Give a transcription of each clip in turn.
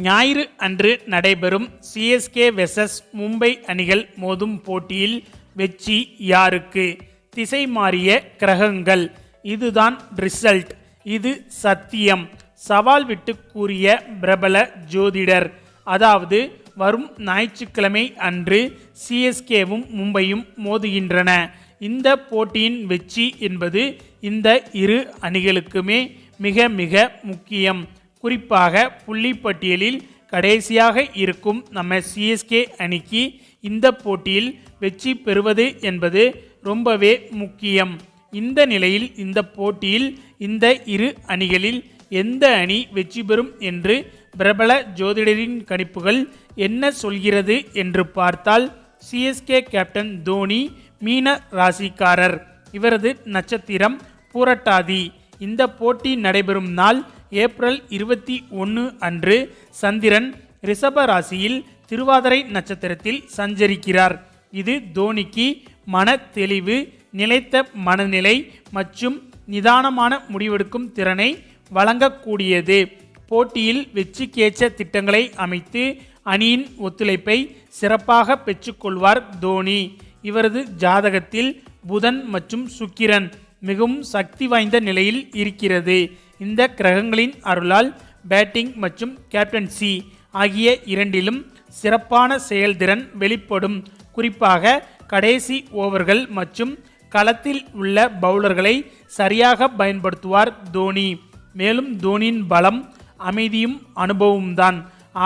ஞாயிறு அன்று நடைபெறும் சிஎஸ்கே வெர்சஸ் மும்பை அணிகள் மோதும் போட்டியில் வெற்றி யாருக்கு? திசை மாறிய கிரகங்கள். இதுதான் ரிசல்ட், இது சத்தியம். சவால் விட்டு கூறிய பிரபல ஜோதிடர். அதாவது வரும் ஞாயிற்றுக்கிழமை அன்று சிஎஸ்கேவும் மும்பையும் மோதுகின்றன. இந்த போட்டியின் வெற்றி என்பது இந்த இரு அணிகளுக்குமே மிக மிக முக்கியம். குறிப்பாக புள்ளிப்பட்டியலில் கடைசியாக இருக்கும் நம்ம சிஎஸ்கே அணிக்கு இந்த போட்டியில் வெற்றி பெறுவது என்பது ரொம்பவே முக்கியம். இந்த நிலையில் இந்த போட்டியில் இந்த இரு அணிகளில் எந்த அணி வெற்றி பெறும் என்று பிரபல ஜோதிடரின் கணிப்புகள் என்ன சொல்கிறது என்று பார்த்தால், சிஎஸ்கே கேப்டன் தோனி மீன ராசிக்காரர். இவரது நட்சத்திரம் பூரட்டாதி. இந்த போட்டி நடைபெறும் நாள் ஏப்ரல் 21 அன்று சந்திரன் ரிஷப ராசியில் திருவாதிரை நட்சத்திரத்தில் சஞ்சரிக்கிறார். இது தோனிக்கு மன தெளிவு, நிலைத்த மனநிலை மற்றும் நிதானமான முடிவெடுக்கும் திறனை வழங்கக்கூடியது. போட்டியில் வெற்றிக்கேற்ற திட்டங்களை அமைத்து அணியின் ஒத்துழைப்பை சிறப்பாக பெற்றுக்கொள்வார் தோனி. இவரது ஜாதகத்தில் புதன் மற்றும் சுக்கிரன் மிகவும் சக்தி வாய்ந்த நிலையில் இருக்கிறது. இந்த கிரகங்களின் அருளால் பேட்டிங் மற்றும் கேப்டன்சி ஆகிய இரண்டிலும் சிறப்பான செயல்திறன் வெளிப்படும். குறிப்பாக கடைசி ஓவர்கள் மற்றும் களத்தில் உள்ள பவுலர்களை சரியாக பயன்படுத்துவார் தோனி. மேலும் தோனியின் பலம் அமைதியும் அனுபவம்தான்.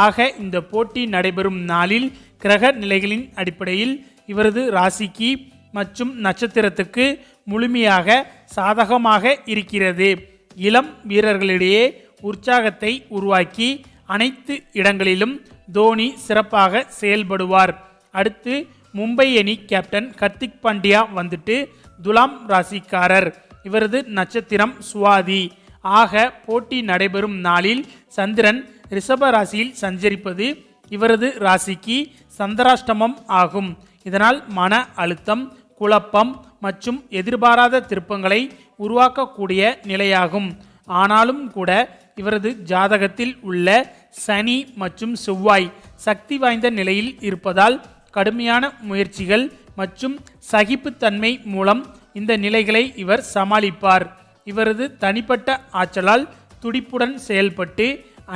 ஆக இந்த போட்டி நடைபெறும் நாளில் கிரக நிலைகளின் அடிப்படையில் இவரது ராசிக்கு மற்றும் நட்சத்திரத்துக்கு முழுமையாக சாதகமாக இருக்கிறது. இளம் வீரர்களிடையே உற்சாகத்தை உருவாக்கி அனைத்து இடங்களிலும் தோனி சிறப்பாக செயல்படுவார். அடுத்து மும்பை அணி கேப்டன் ஹர்திக் பாண்டியா வந்துட்டு துலாம் ராசிக்காரர். இவரது நட்சத்திரம் சுவாதி. ஆக போட்டி நடைபெறும் நாளில் சந்திரன் ரிஷப ராசியில் சஞ்சரிப்பது இவரது ராசிக்கு சந்திராஷ்டமம் ஆகும். இதனால் மன அழுத்தம், குழப்பம் மற்றும் எதிர்பாராத திருப்பங்களை உருவாக்கக்கூடிய நிலையாகும். ஆனாலும் கூட இவரது ஜாதகத்தில் உள்ள சனி மற்றும் செவ்வாய் சக்தி வாய்ந்த நிலையில் இருப்பதால் கடுமையான முயற்சிகள் மற்றும் சகிப்புத்தன்மை மூலம் இந்த நிலைகளை இவர் சமாளிப்பார். இவரது தனிப்பட்ட ஆற்றலால் துடிப்புடன் செயல்பட்டு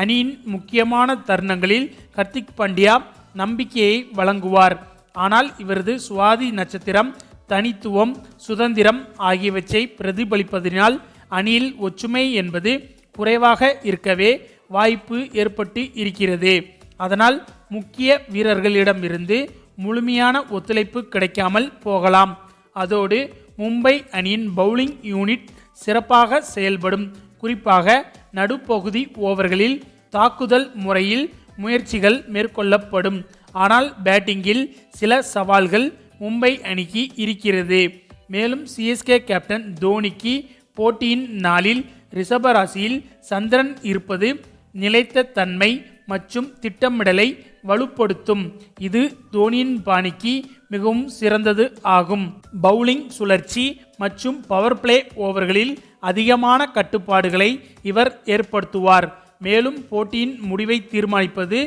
அணியின் முக்கியமான தருணங்களில் ஹர்திக் பாண்டியா நம்பிக்கையை வழங்குவார். ஆனால் இவரது சுவாதி நட்சத்திரம் தனித்துவம், சுதந்திரம் ஆகியவற்றை பிரதிபலிப்பதனால் அணியில் ஒற்றுமை என்பது குறைவாக இருக்கவே வாய்ப்பு ஏற்பட்டு இருக்கிறது. அதனால் முக்கிய வீரர்களிடமிருந்து முழுமையான ஒத்துழைப்பு கிடைக்காமல் போகலாம். அதோடு மும்பை அணியின் பவுலிங் யூனிட் சிறப்பாக செயல்படும். குறிப்பாக நடுப்பகுதி ஓவர்களில் தாக்குதல் முறையில் முயற்சிகள் மேற்கொள்ளப்படும். ஆனால் பேட்டிங்கில் சில சவால்கள் மும்பை அணிக்கு இருக்கிறது. மேலும் சிஎஸ்கே கேப்டன் தோனிக்கு போட்டியின் நாளில் ரிஷப ராசியில் சந்திரன் இருப்பது நிலைத்த தன்மை மற்றும் திட்டமிடலை வலுப்படுத்தும். இது தோனியின் பாணிக்கு மிகவும் சிறந்தது ஆகும். பவுலிங் சுழற்சி மற்றும் பவர் பிளே ஓவர்களில் அதிகமான கட்டுப்பாடுகளை இவர் ஏற்படுத்துவார். மேலும் போட்டியின் முடிவை தீர்மானிப்பது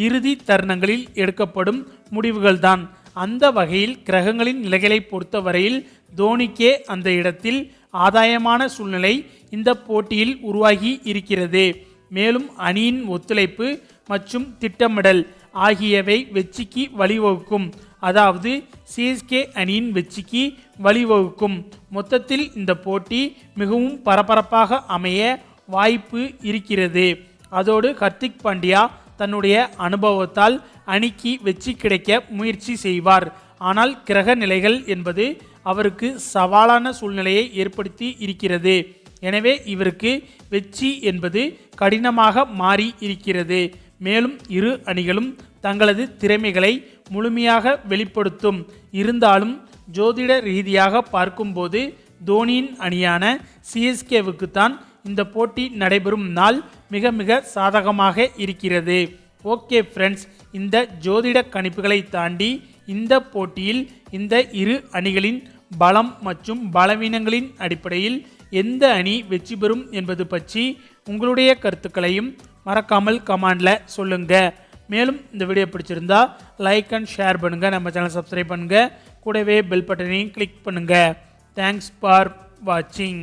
இறுதி தருணங்களில் எடுக்கப்படும் முடிவுகள்தான். அந்த வகையில் கிரகங்களின் நிலைகளை பொறுத்தவரையில் தோனிக்கே அந்த இடத்தில் ஆதாயமான சூழ்நிலை இந்த போட்டியில் உருவாகி இருக்கிறது. மேலும் அணியின் ஒத்துழைப்பு மற்றும் திட்டமிடல் ஆகியவை வெற்றிக்கு வழிவகுக்கும். அதாவது சிஎஸ்கே அணியின் வெற்றிக்கு வழிவகுக்கும். மொத்தத்தில் இந்த போட்டி மிகவும் பரபரப்பாக அமைய வாய்ப்பு இருக்கிறது. அதோடு ஹர்திக் பாண்டியா தன்னுடைய அனுபவத்தால் அணிக்கு வெற்றி கிடைக்க முயற்சி செய்வார். ஆனால் கிரக நிலைகள் என்பது அவருக்கு சவாலான சூழ்நிலையை ஏற்படுத்தி இருக்கிறது. எனவே இவருக்கு வெற்றி என்பது கடினமாக மாறி இருக்கிறது. மேலும் இரு அணிகளும் தங்களது திறமைகளை முழுமையாக வெளிப்படுத்தும். இருந்தாலும் ஜோதிட ரீதியாக பார்க்கும்போது தோனியின் அணியான சிஎஸ்கேவுக்கு தான் இந்த போட்டி நடைபெறும் நாள் மிக மிக சாதகமாக இருக்கிறது. ஓகே ஃப்ரெண்ட்ஸ், இந்த ஜோதிட கணிப்புகளை தாண்டி இந்த போட்டியில் இந்த இரு அணிகளின் பலம் மற்றும் பலவீனங்களின் அடிப்படையில் எந்த அணி வெற்றி பெறும் என்பது பற்றி உங்களுடைய கருத்துக்களையும் மறக்காமல் கமெண்டில் சொல்லுங்கள். மேலும் இந்த வீடியோ பிடிச்சிருந்தா லைக் அண்ட் ஷேர் பண்ணுங்கள். நம்ம சேனல் சப்ஸ்கிரைப் பண்ணுங்கள். கூடவே பெல் பட்டனையும் கிளிக் பண்ணுங்கள். தேங்க்ஸ் ஃபார் வாட்சிங்.